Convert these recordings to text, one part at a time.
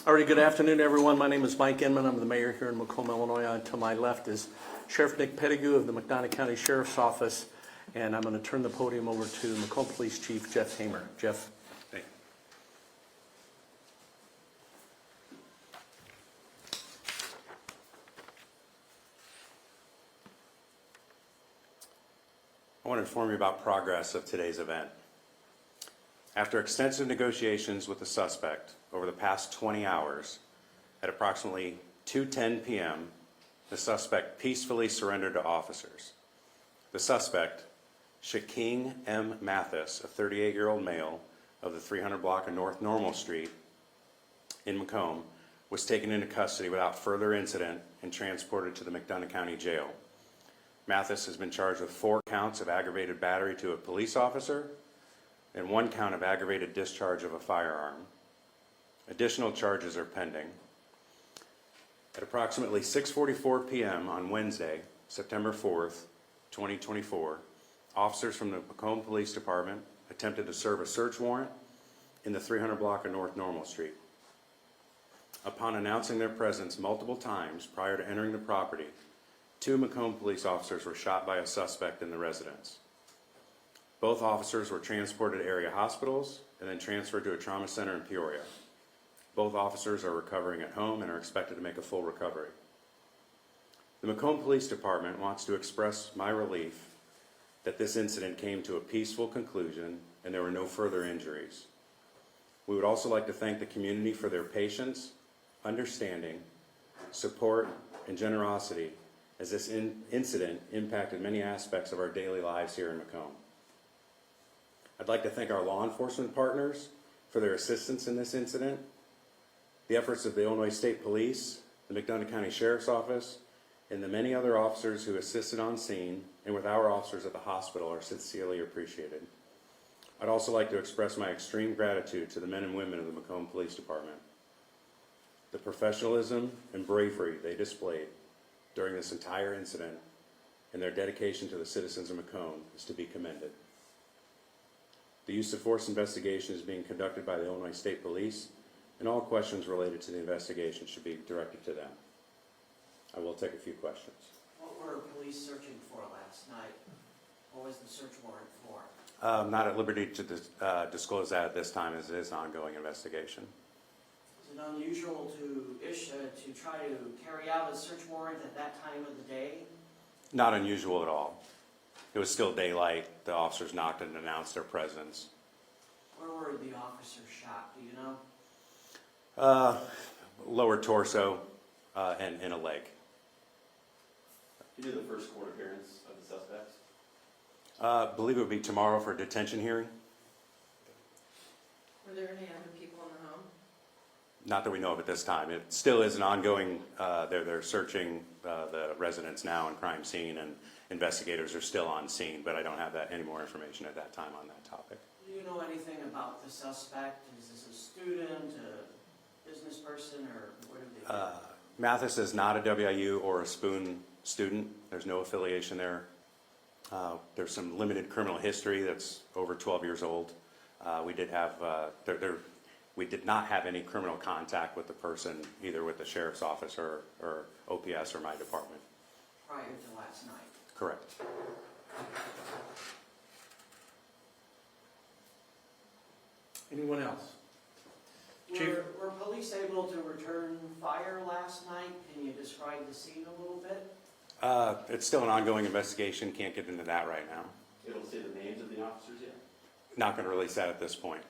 All right, good afternoon, everyone. My name is Mike Inman. I'm the mayor here in Macomb, Illinois. To my left is Sheriff Nick Pettigrew of the McDonough County Sheriff's Office, and I'm going to turn the podium over to Macomb Police Chief Jeff Hamer. Jeff. Thank you. I want to inform you about progress of today's event. After extensive negotiations with the suspect over the past 20 hours, at approximately 2:10 p.m., the suspect peacefully surrendered to officers. The suspect, Shaking M. Mathis, a 38-year-old male of the 300 block of North Normal Street in Macomb, was taken into custody without further incident and transported to the McDonough County Jail. Mathis has been charged with 4 counts of aggravated battery to a police officer and 1 count of aggravated discharge of a firearm. Additional charges are pending. At approximately 6:44 p.m. on Wednesday, September 4th, 2024, officers from the Macomb Police Department attempted to serve a search warrant in the 300 block of North Normal Street. Upon announcing their presence multiple times prior to entering the property, 2 Macomb police officers were shot by a suspect in the residence. Both officers were transported to area hospitals and then transferred to a trauma center in Peoria. Both officers are recovering at home and are expected to make a full recovery. The Macomb Police Department wants to express my relief that this incident came to a peaceful conclusion and there were no further injuries. We would also like to thank the community for their patience, understanding, support, and generosity as this incident impacted many aspects of our daily lives here in Macomb. I'd like to thank our law enforcement partners for their assistance in this incident. The efforts of the Illinois State Police, the McDonough County Sheriff's Office, and the many other officers who assisted on scene and with our officers at the hospital are sincerely appreciated. I'd also like to express my extreme gratitude to the men and women of the Macomb Police Department. The professionalism and bravery they displayed during this entire incident and their dedication to the citizens of Macomb is to be commended. The use of force investigation is being conducted by the Illinois State Police, and all questions related to the investigation should be directed to them. I will take a few questions. What were police searching for last night? What was the search warrant for? I'm not at liberty to disclose that at this time, as it is an ongoing investigation. Is it unusual to try to carry out a search warrant at that time of the day? Not unusual at all. It was still daylight. The officers knocked and announced their presence. Where were the officers shot? Do you know? Lower torso and in a leg. Can you do the first court appearance of the suspects? I believe it would be tomorrow for a detention hearing. Were there any other people in the home? Not that we know of at this time. It still is an ongoing, they're searching the residence now and crime scene, and investigators are still on scene, but I don't have any more information at that time on that topic. Do you know anything about the suspect? Is this a student, a business person, or what do they do? Mathis is not a WIU or a Spoon student. There's no affiliation there. There's some limited criminal history that's over 12 years old. We did not have any criminal contact with the person, either with the sheriff's office or OPS or my department. Prior to last night? Correct. Anyone else? Chief? Were police able to return fire last night? Can you describe the scene a little bit? It's still an ongoing investigation. Can't get into that right now. It'll say the names of the officers yet? Not going to release that at this point.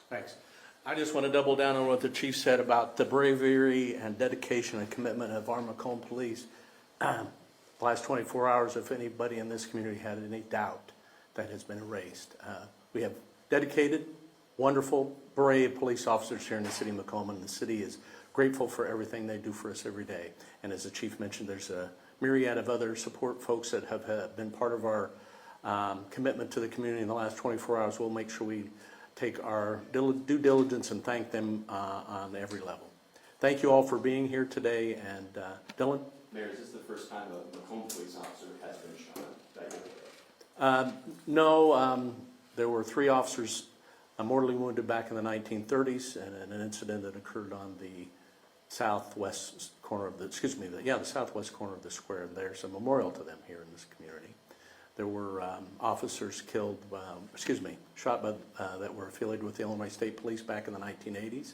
Thanks. I just want to double down on what the chief said about the bravery and dedication and commitment of our Macomb police. The last 24 hours, if anybody in this community had any doubt, that has been erased. We have dedicated, wonderful, brave police officers here in the city of Macomb, and the city is grateful for everything they do for us every day. And as the chief mentioned, there's a myriad of other support folks that have been part of our commitment to the community in the last 24 hours. We'll make sure we take our due diligence and thank them on every level. Thank you all for being here today. And Dylan? Mayor, is this the first time a Macomb police officer has been shot? No, there were 3 officers mortally wounded back in the 1930s, and an incident that occurred on the southwest corner of the, the southwest corner of the square. And there's a memorial to them here in this community. There were officers killed, shot by, that were affiliated with the Illinois State Police back in the 1980s,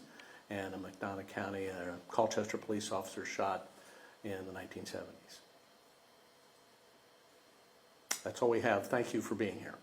and a McDonough County, Colchester police officer shot in the 1970s. That's all we have. Thank you for being here.